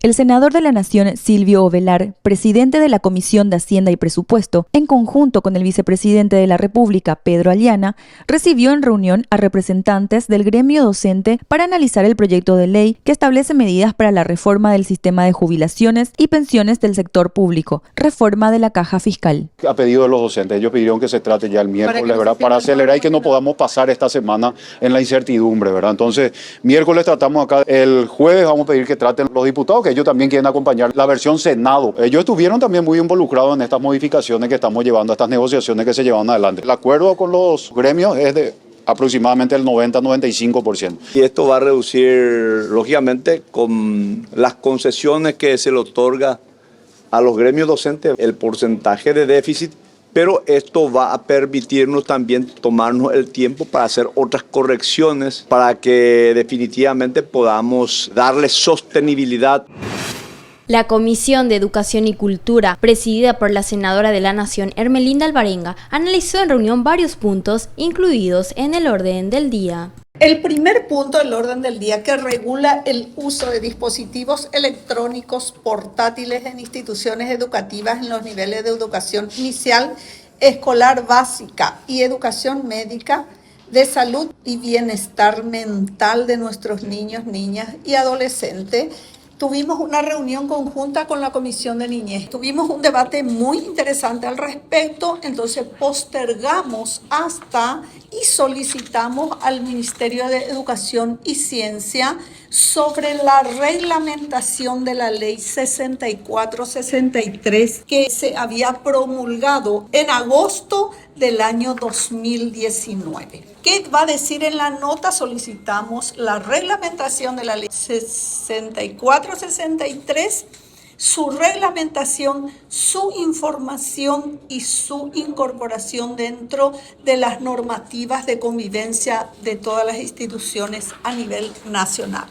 El senador de la Nación, Silvio Ovelar, presidente de la Comisión de Hacienda y Presupuesto, en conjunto con el vicepresidente de la República, Pedro Aliana, recibió en reunión a representantes del gremio docente para analizar el proyecto de ley que establece medidas para la reforma del sistema de jubilaciones y pensiones del sector público, reforma de la caja fiscal. A pedido de los docentes, ellos pidieron que se trate ya el miércoles, ¿verdad? Para acelerar y que no podamos pasar esta semana en la incertidumbre, ¿verdad? Entonces, miércoles tratamos acá, el jueves vamos a pedir que traten los diputados, que ellos también quieren acompañar la versión Senado. Ellos estuvieron también muy involucrados en estas modificaciones que estamos llevando, estas negociaciones que se llevan adelante. El acuerdo con los gremios es de aproximadamente el 90-95%. Y esto va a reducir, lógicamente, con las concesiones que se le otorga a los gremios docentes, el porcentaje de déficit, pero esto va a permitirnos también tomarnos el tiempo para hacer otras correcciones para que definitivamente podamos darle sostenibilidad. La Comisión de Educación y Cultura, presidida por la senadora de la Nación, Ermelinda Alvarenga, analizó en reunión varios puntos incluidos en el orden del día. El primer punto del orden del día que regula el uso de dispositivos electrónicos portátiles en instituciones educativas en los niveles de educación inicial, escolar básica y educación médica, de salud y bienestar mental de nuestros niños, niñas y adolescentes. Tuvimos una reunión conjunta con la Comisión de Niñez. Tuvimos un debate muy interesante al respecto, entonces postergamos hasta y solicitamos al Ministerio de Educación y Ciencia sobre la reglamentación de la Ley 6463 que se había promulgado en agosto del año 2019. ¿Qué va a decir en la nota? Solicitamos la reglamentación de la Ley 6463, su reglamentación, su información y su incorporación dentro de las normativas de convivencia de todas las instituciones a nivel nacional.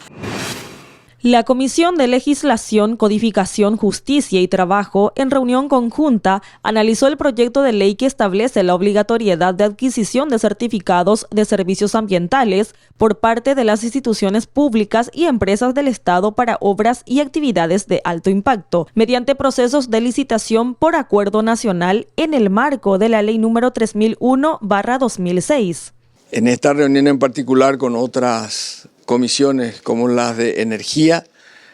La Comisión de Legislación, Codificación, Justicia y Trabajo, en reunión conjunta, analizó el proyecto de ley que establece la obligatoriedad de adquisición de certificados de servicios ambientales por parte de las instituciones públicas y empresas del Estado para obras y actividades de alto impacto, mediante procesos de licitación por acuerdo nacional en el marco de la Ley número 3001/2006. En esta reunión en particular con otras comisiones como las de Energía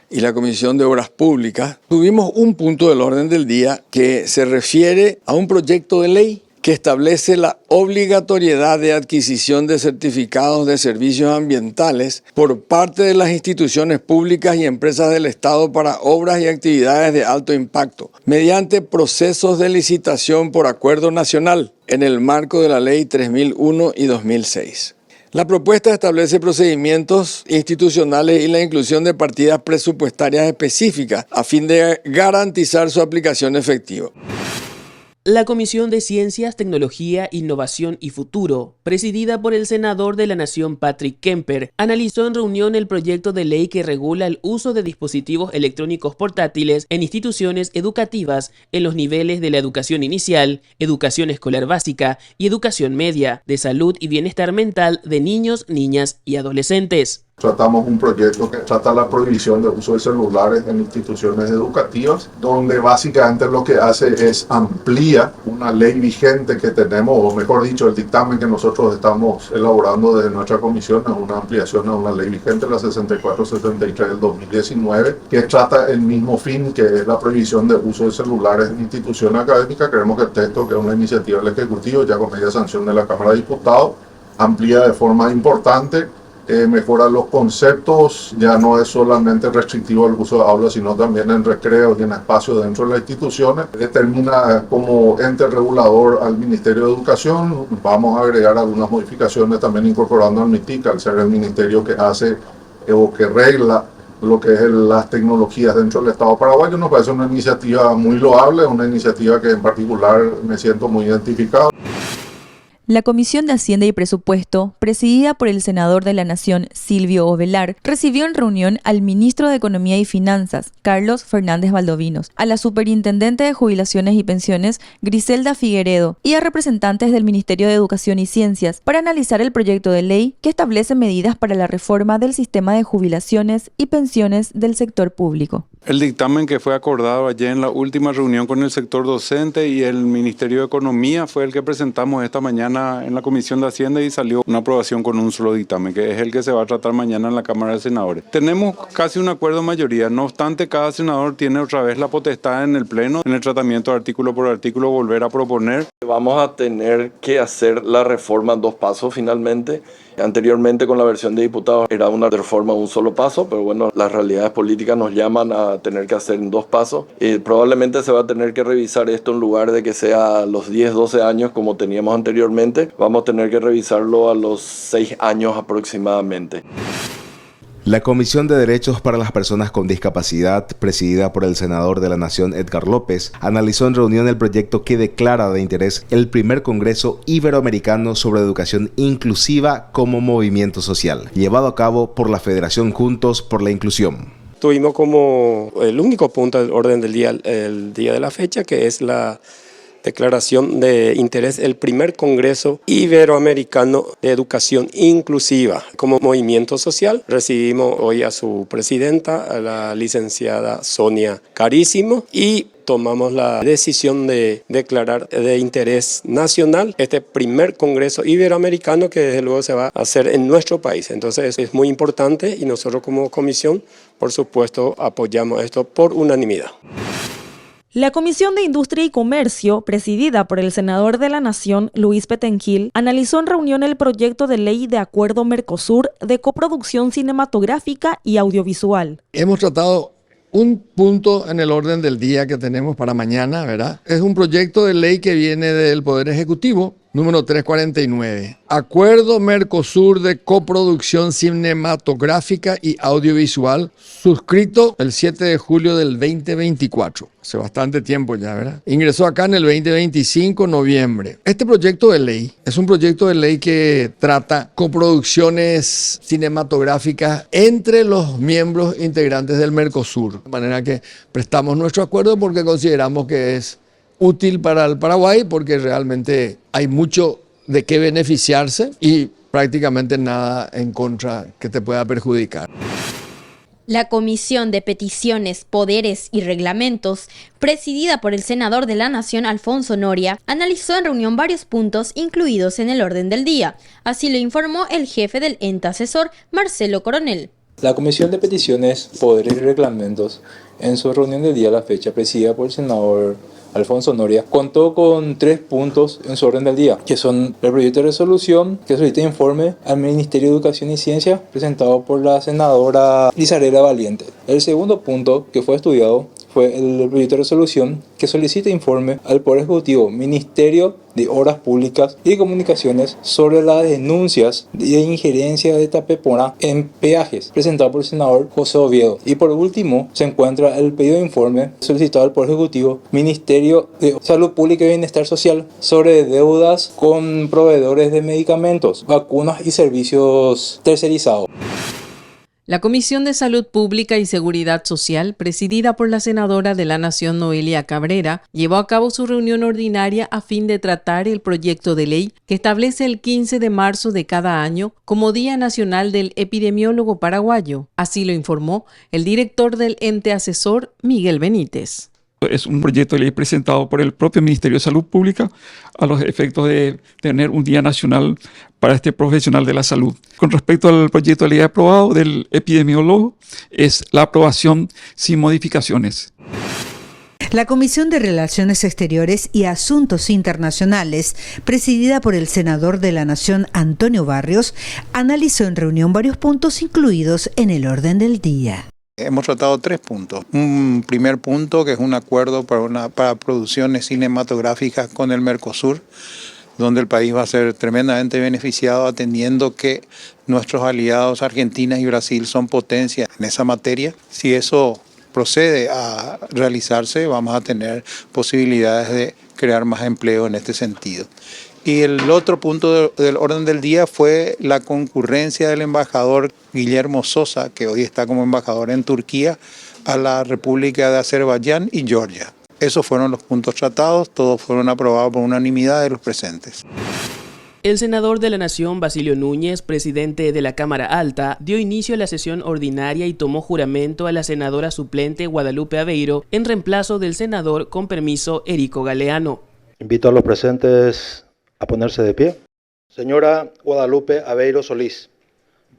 y la Comisión de Obras Públicas, tuvimos un punto del orden del día que se refiere a un proyecto de ley que establece la obligatoriedad de adquisición de certificados de servicios ambientales por parte de las instituciones públicas y empresas del Estado para obras y actividades de alto impacto, mediante procesos de licitación por acuerdo nacional en el marco de la Ley 3001 y 2006. La propuesta establece procedimientos institucionales y la inclusión de partidas presupuestarias específicas a fin de garantizar su aplicación efectiva. La Comisión de Ciencias, Tecnología, Innovación y Futuro, presidida por el senador de la Nación Patrick Kemper, analizó en reunión el proyecto de ley que regula el uso de dispositivos electrónicos portátiles en instituciones educativas en los niveles de la educación inicial, educación escolar básica y educación media, de salud y bienestar mental de niños, niñas y adolescentes. Tratamos un proyecto que trata la prohibición de uso de celulares en instituciones educativas, donde básicamente lo que hace es amplía una ley vigente que tenemos, o mejor dicho, el dictamen que nosotros estamos elaborando desde nuestra comisión es una ampliación a una ley vigente, la 6473 del 2019, que trata el mismo fin, que es la prohibición de uso de celulares en instituciones académicas. Creemos que el texto, que es una iniciativa del Ejecutivo, ya con media sanción de la Cámara de Diputados, amplía de forma importante. Mejora los conceptos, ya no es solamente restrictivo al uso de aulas, sino también en recreos y en espacios dentro de las instituciones. Determina como ente regulador al Ministerio de Educación. Vamos a agregar algunas modificaciones también incorporando al MITIC, al ser el ministerio que hace o que regla lo que es las tecnologías dentro del Estado paraguayo. Nos parece una iniciativa muy loable, una iniciativa que en particular me siento muy identificado. La Comisión de Hacienda y Presupuesto, presidida por el senador de la Nación, Silvio Ovelar, recibió en reunión al ministro de Economía y Finanzas, Carlos Fernández Valdovinos, a la superintendente de Jubilaciones y Pensiones, Griselda Figueredo, y a representantes del Ministerio de Educación y Ciencias para analizar el proyecto de ley que establece medidas para la reforma del sistema de jubilaciones y pensiones del sector público. El dictamen que fue acordado ayer en la última reunión con el sector docente y el Ministerio de Economía fue el que presentamos esta mañana en la Comisión de Hacienda y salió una aprobación con un solo dictamen, que es el que se va a tratar mañana en la Cámara de Senadores. Tenemos casi un acuerdo de mayoría, no obstante cada senador tiene otra vez la potestad en el Pleno, en el tratamiento artículo por artículo, volver a proponer. Vamos a tener que hacer la reforma en dos pasos finalmente. Anteriormente con la versión de diputados era una reforma en un solo paso, pero bueno, las realidades políticas nos llaman a tener que hacer en dos pasos. Probablemente se va a tener que revisar esto en lugar de que sea a los 10, 12 años como teníamos anteriormente. Vamos a tener que revisarlo a los 6 años aproximadamente. La Comisión de Derechos para las Personas con Discapacidad, presidida por el senador de la Nación Edgar López, analizó en reunión el proyecto que declara de interés el primer Congreso Iberoamericano sobre Educación Inclusiva como Movimiento Social, llevado a cabo por la Federación Juntos por la Inclusión. Tuvimos como el único punto del orden del día, el día de la fecha, que es la declaración de interés, el primer Congreso Iberoamericano de Educación Inclusiva como movimiento social. Recibimos hoy a su presidenta, a la licenciada Sonia Carísimo, y tomamos la decisión de declarar de interés nacional este primer Congreso Iberoamericano que desde luego se va a hacer en nuestro país. Entonces es muy importante y nosotros como comisión, por supuesto, apoyamos esto por unanimidad. La Comisión de Industria y Comercio, presidida por el senador de la Nación, Luis Pettengill, analizó en reunión el proyecto de ley de Acuerdo Mercosur de coproducción cinematográfica y audiovisual. Hemos tratado un punto en el orden del día que tenemos para mañana, ¿verdad? Es un proyecto de ley que viene del Poder Ejecutivo, número 349. Acuerdo Mercosur de coproducción cinematográfica y audiovisual, suscrito el 7 de julio del 2024. Hace bastante tiempo ya, ¿verdad? Ingresó acá en el 2025, noviembre. Este proyecto de ley es un proyecto de ley que trata coproducciones cinematográficas entre los miembros integrantes del Mercosur. De manera que prestamos nuestro acuerdo porque consideramos que es útil para el Paraguay, porque realmente hay mucho de qué beneficiarse y prácticamente nada en contra que te pueda perjudicar. La Comisión de Peticiones, Poderes y Reglamentos, presidida por el senador de la Nación, Alfonso Noria, analizó en reunión varios puntos incluidos en el orden del día. Así lo informó el jefe del ente asesor, Marcelo Coronel. La Comisión de Peticiones, Poderes y Reglamentos, en su reunión del día de la fecha, presidida por el senador Alfonso Noria, contó con 3 puntos en su orden del día, que son el proyecto de resolución que solicita informe al Ministerio de Educación y Ciencia, presentado por la senadora Lizarela Valiente. El segundo punto que fue estudiado fue el proyecto de resolución que solicita informe al Poder Ejecutivo, Ministerio de Obras Públicas y Comunicaciones sobre las denuncias de injerencia de Tapepona en peajes, presentado por el senador José Oviedo. Y por último, se encuentra el pedido de informe solicitado al Poder Ejecutivo, Ministerio de Salud Pública y Bienestar Social sobre deudas con proveedores de medicamentos, vacunas y servicios tercerizados. La Comisión de Salud Pública y Seguridad Social, presidida por la senadora de la Nación Noelia Cabrera, llevó a cabo su reunión ordinaria a fin de tratar el proyecto de ley que establece el 15 de marzo de cada año como Día Nacional del Epidemiólogo Paraguayo. Así lo informó el director del ente asesor, Miguel Benítez. Es un proyecto de ley presentado por el propio Ministerio de Salud Pública a los efectos de tener un día nacional para este profesional de la salud. Con respecto al proyecto de ley aprobado del epidemiólogo, es la aprobación sin modificaciones. La Comisión de Relaciones Exteriores y Asuntos Internacionales, presidida por el senador de la Nación, Antonio Barrios, analizó en reunión varios puntos incluidos en el orden del día. Hemos tratado 3 puntos. Un primer punto que es un acuerdo para producciones cinematográficas con el Mercosur, donde el país va a ser tremendamente beneficiado atendiendo que nuestros aliados Argentina y Brasil son potencias en esa materia. Si eso procede a realizarse, vamos a tener posibilidades de crear más empleo en este sentido. Y el otro punto del orden del día fue la concurrencia del embajador Guillermo Sosa, que hoy está como embajador en Turquía, a la República de Azerbaiyán y Georgia. Esos fueron los puntos tratados, todos fueron aprobados por unanimidad de los presentes. El senador de la Nación, Basilio Núñez, presidente de la Cámara Alta, dio inicio a la sesión ordinaria y tomó juramento a la senadora suplente Guadalupe Aveiro en reemplazo del senador con permiso Erico Galeano. Invito a los presentes a ponerse de pie. Señora Guadalupe Aveiro Solís,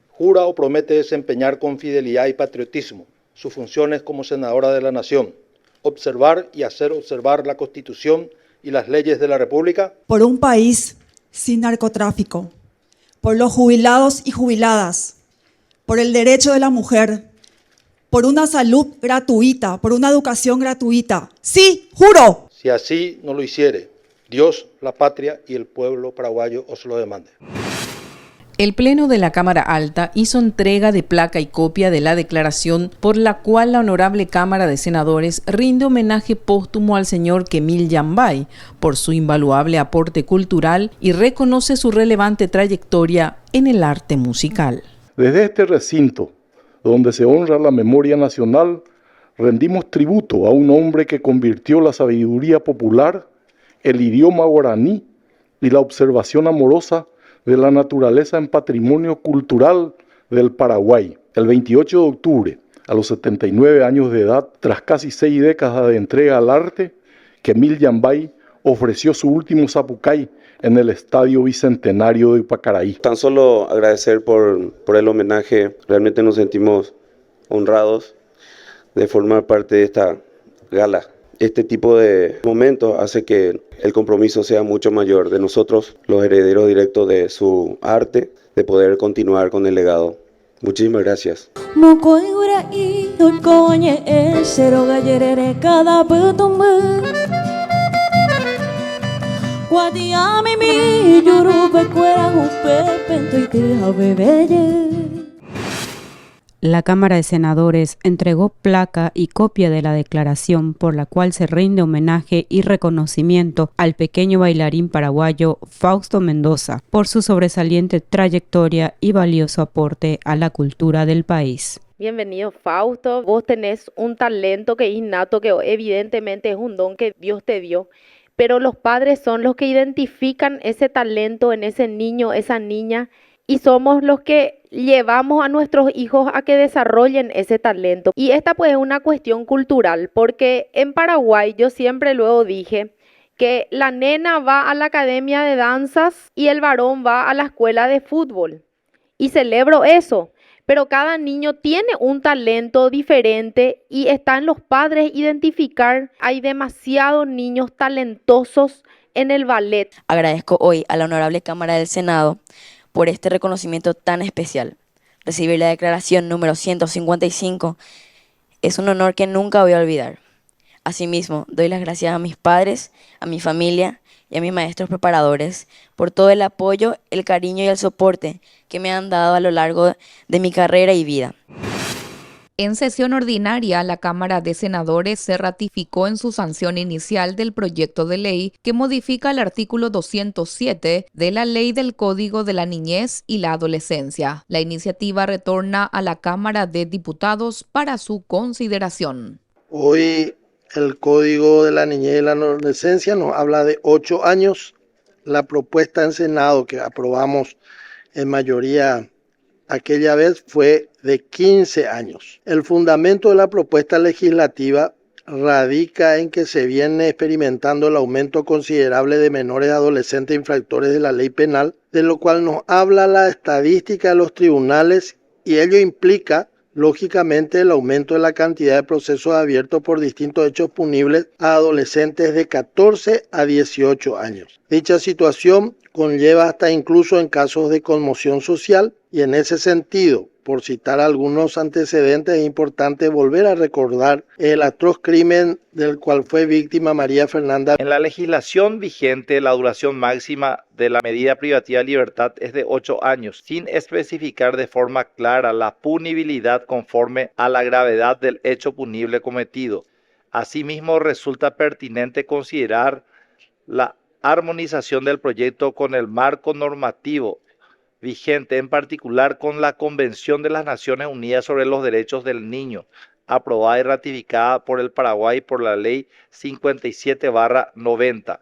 jura o promete desempeñar con fidelidad y patriotismo sus funciones como senadora de la Nación, observar y hacer observar la Constitución y las leyes de la República. Por un país sin narcotráfico, por los jubilados y jubiladas, por el derecho de la mujer, por una salud gratuita, por una educación gratuita. ¡Sí, juro! Si así no lo hiciere, Dios, la patria y el pueblo paraguayo os lo demande. El Pleno de la Cámara Alta hizo entrega de placa y copia de la declaración por la cual la Honorable Cámara de Senadores rinde homenaje póstumo al señor Kemil Yambay por su invaluable aporte cultural y reconoce su relevante trayectoria en el arte musical. Desde este recinto, donde se honra la memoria nacional, rendimos tributo a un hombre que convirtió la sabiduría popular, el idioma guaraní y la observación amorosa de la naturaleza en patrimonio cultural del Paraguay. El 28 de octubre, a los 79 años de edad, tras casi 6 décadas de entrega al arte, Kemil Yambay ofreció su último zapucay en el Estadio Bicentenario de Pacaraí. Tan solo agradecer por el homenaje, realmente nos sentimos honrados de formar parte de esta gala. Este tipo de momentos hace que el compromiso sea mucho mayor de nosotros, los herederos directos de su arte, de poder continuar con el legado. Muchísimas gracias. La Cámara de Senadores entregó placa y copia de la declaración por la cual se rinde homenaje y reconocimiento al pequeño bailarín paraguayo Fausto Mendoza por su sobresaliente trayectoria y valioso aporte a la cultura del país. Bienvenido, Fausto. Vos tenés un talento que es innato, que evidentemente es un don que Dios te dio, pero los padres son los que identifican ese talento en ese niño, esa niña, y somos los que llevamos a nuestros hijos a que desarrollen ese talento. Y esta pues es una cuestión cultural, porque en Paraguay yo siempre luego dije que la nena va a la academia de danzas y el varón va a la escuela de fútbol. Y celebro eso, pero cada niño tiene un talento diferente y está en los padres identificar. Hay demasiados niños talentosos en el ballet. Agradezco hoy a la Honorable Cámara del Senado por este reconocimiento tan especial. Recibir la declaración número 155 es un honor que nunca voy a olvidar. Asimismo, doy las gracias a mis padres, a mi familia y a mis maestros preparadores por todo el apoyo, el cariño y el soporte que me han dado a lo largo de mi carrera y vida. En sesión ordinaria, la Cámara de Senadores se ratificó en su sanción inicial del proyecto de ley que modifica el artículo 207 de la Ley del Código de la Niñez y la Adolescencia. La iniciativa retorna a la Cámara de Diputados para su consideración. Hoy el Código de la Niñez y la Adolescencia nos habla de 8 años. La propuesta en Senado que aprobamos en mayoría aquella vez fue de 15 años. El fundamento de la propuesta legislativa radica en que se viene experimentando el aumento considerable de menores adolescentes infractores de la ley penal, de lo cual nos habla la estadística de los tribunales, y ello implica lógicamente el aumento de la cantidad de procesos abiertos por distintos hechos punibles a adolescentes de 14 a 18 años. Dicha situación conlleva hasta incluso en casos de conmoción social, y en ese sentido, por citar algunos antecedentes, es importante volver a recordar el atroz crimen del cual fue víctima María Fernanda. En la legislación vigente, la duración máxima de la medida privativa de libertad es de 8 años, sin especificar de forma clara la punibilidad conforme a la gravedad del hecho punible cometido. Asimismo, resulta pertinente considerar la armonización del proyecto con el marco normativo vigente, en particular con la Convención de las Naciones Unidas sobre los Derechos del Niño, aprobada y ratificada por el Paraguay por la Ley 57/90.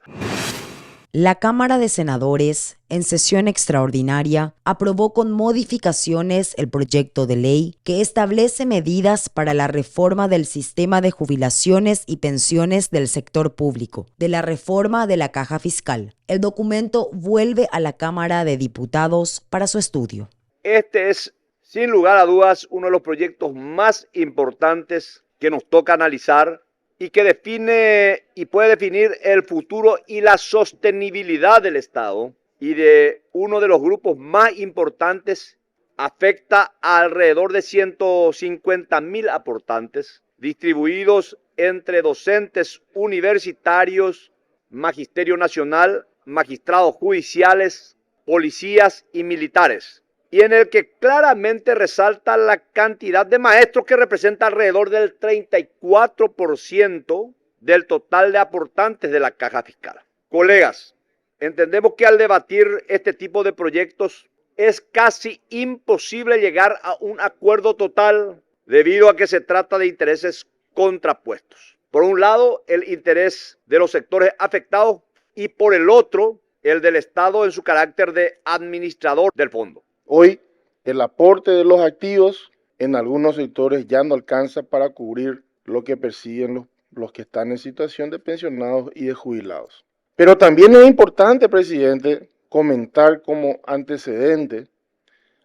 La Cámara de Senadores, en sesión extraordinaria, aprobó con modificaciones el proyecto de ley que establece medidas para la reforma del sistema de jubilaciones y pensiones del sector público, de la reforma de la caja fiscal. El documento vuelve a la Cámara de Diputados para su estudio. Este es, sin lugar a dudas, uno de los proyectos más importantes que nos toca analizar y que define y puede definir el futuro y la sostenibilidad del Estado y de uno de los grupos más importantes. Afecta a alrededor de 150.000 aportantes distribuidos entre docentes universitarios, magisterio nacional, magistrados judiciales, policías y militares, y en el que claramente resalta la cantidad de maestros que representa alrededor del 34% del total de aportantes de la caja fiscal. Colegas, entendemos que al debatir este tipo de proyectos es casi imposible llegar a un acuerdo total debido a que se trata de intereses contrapuestos. Por un lado, el interés de los sectores afectados y por el otro, el del Estado en su carácter de administrador del fondo. Hoy, el aporte de los activos en algunos sectores ya no alcanza para cubrir lo que persiguen los que están en situación de pensionados y de jubilados. Pero también es importante, presidente, comentar como antecedente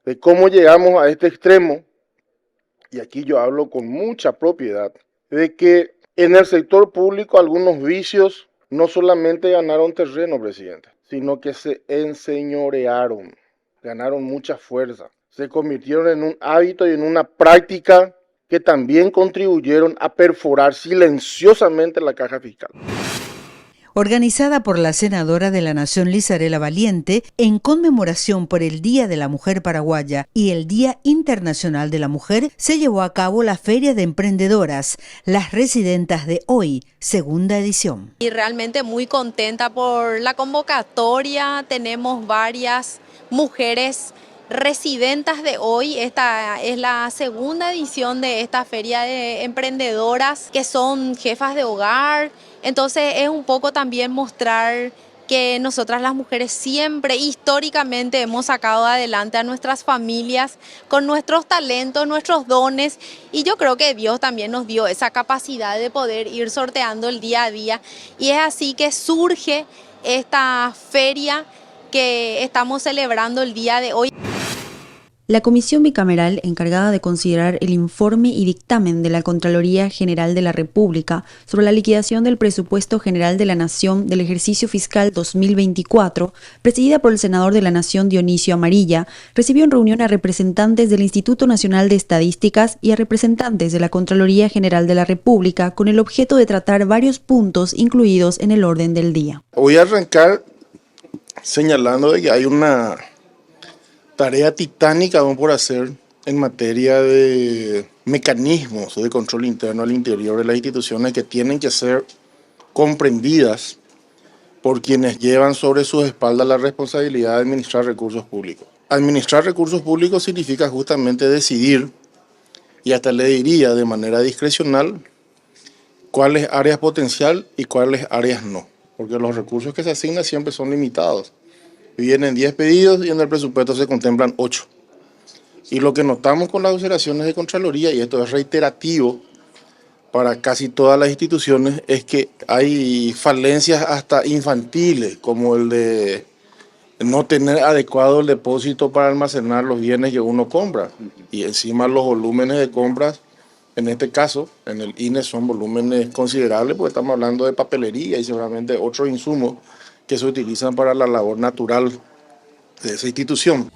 de cómo llegamos a este extremo, y aquí yo hablo con mucha propiedad, de que en el sector público algunos vicios no solamente ganaron terreno, presidente, sino que se enseñorearon. Ganaron mucha fuerza, se convirtieron en un hábito y en una práctica que también contribuyeron a perforar silenciosamente la caja fiscal. Organizada por la senadora de la Nación Lizarela Valiente, en conmemoración por el Día de la Mujer Paraguaya y el Día Internacional de la Mujer, se llevó a cabo la Feria de Emprendedoras, las Residentas de Hoy, segunda edición. Y realmente muy contenta por la convocatoria, tenemos varias mujeres residentas de hoy. Esta es la segunda edición de esta feria de emprendedoras que son jefas de hogar. Entonces es un poco también mostrar que nosotras las mujeres siempre históricamente hemos sacado adelante a nuestras familias con nuestros talentos, nuestros dones, y yo creo que Dios también nos dio esa capacidad de poder ir sorteando el día a día, y es así que surge esta feria que estamos celebrando el día de hoy. La comisión bicameral encargada de considerar el informe y dictamen de la Contraloría General de la República sobre la liquidación del presupuesto general de la Nación del ejercicio fiscal 2024, presidida por el senador de la Nación Dionisio Amarilla, recibió en reunión a representantes del Instituto Nacional de Estadísticas y a representantes de la Contraloría General de la República con el objeto de tratar varios puntos incluidos en el orden del día. Voy a arrancar señalando de que hay una tarea titánica aún por hacer en materia de mecanismos de control interno al interior de las instituciones que tienen que ser comprendidas por quienes llevan sobre sus espaldas la responsabilidad de administrar recursos públicos. Administrar recursos públicos significa justamente decidir, y hasta le diría de manera discrecional, cuáles áreas potencial y cuáles áreas no, porque los recursos que se asignan siempre son limitados. Vienen 10 pedidos y en el presupuesto se contemplan 8. Y lo que notamos con las observaciones de Contraloría, y esto es reiterativo para casi todas las instituciones, es que hay falencias hasta infantiles, como el de no tener adecuado el depósito para almacenar los bienes que uno compra. Y encima los volúmenes de compras, en este caso, en el INE, son volúmenes considerables, porque estamos hablando de papelería y seguramente otros insumos que se utilizan para la labor natural de esa institución.